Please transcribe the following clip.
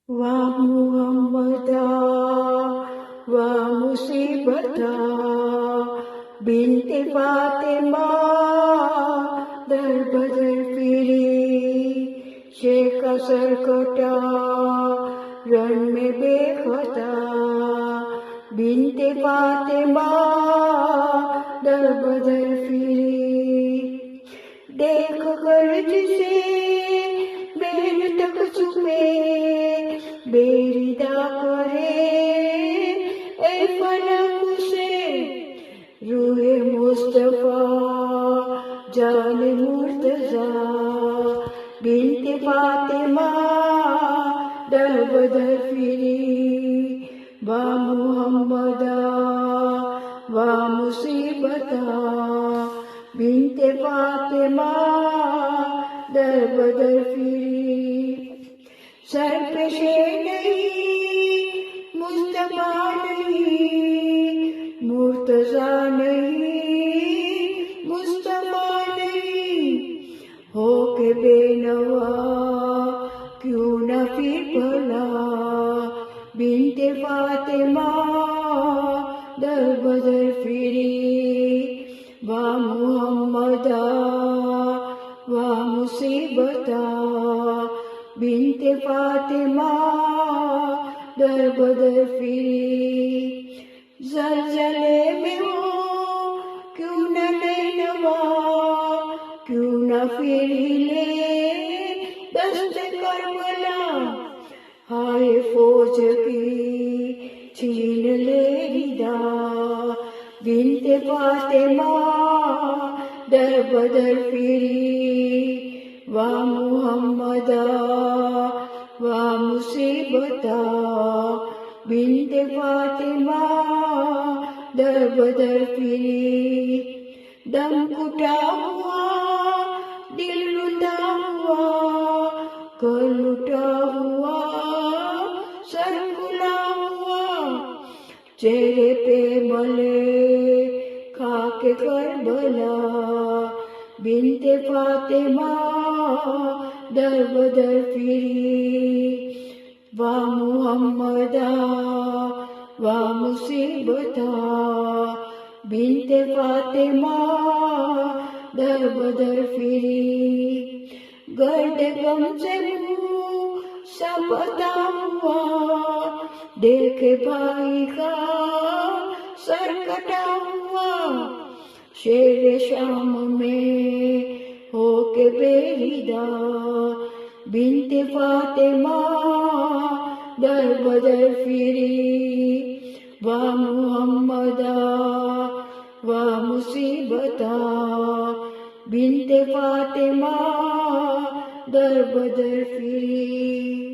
वाह मुहम्मदा वाह मुसीबता बिनते फातिमा दर बदर फिरी शेख असर कटा रन में बेखता बिनते फातिमा दर बदर फिरी देख कर जिसे बेर तक छुपे बेरिदा करे ए फलक से रूहे मुस्तफा जान मुर्तजा बिनते फातिमा दर बदर फिरी वा मुहम्मदा वा मुसीबता बिनते फातिमा दर बदर फिरी सर पे शेर नहीं मुस्तफा नहीं मुर्तजा नहीं मुस्तफा नहीं हो के बेनवा क्यों न फिर भला बिनते फातिमा दर बदर फिरी वा मुहम्मदा वा मुसीबता बिनते फातिमा दर बदर फिरी जलजले में हो क्यों न नैनवा क्यों न फिर ले दस्त करबला हाय फौज की छीन ले रिदा बिनते फातिमा दर बदर फिरी वा मुहम्मदा वा मुसीबता बिनते फातिमा दर बदर फिरी दम घुटा हुआ दिल रुंधा हुआ कर लुटा हुआ सर खुला हुआ चेहरे पे मले खाके करबला बिनते फातिमा दर बदर फिरी वा मुहम्मदा वा मुसीबता बिनते फातिमा दर बदर फिरी गर्द गम से मुँह सबता हुआ देखे भाई का सर कटा हुआ शेर शाम में होके बेरिदा बिनते फातिमा दर बदर फिरी वा मुहम्मदा वा मुसीबता बिनते फातिमा दर बदर फिरी।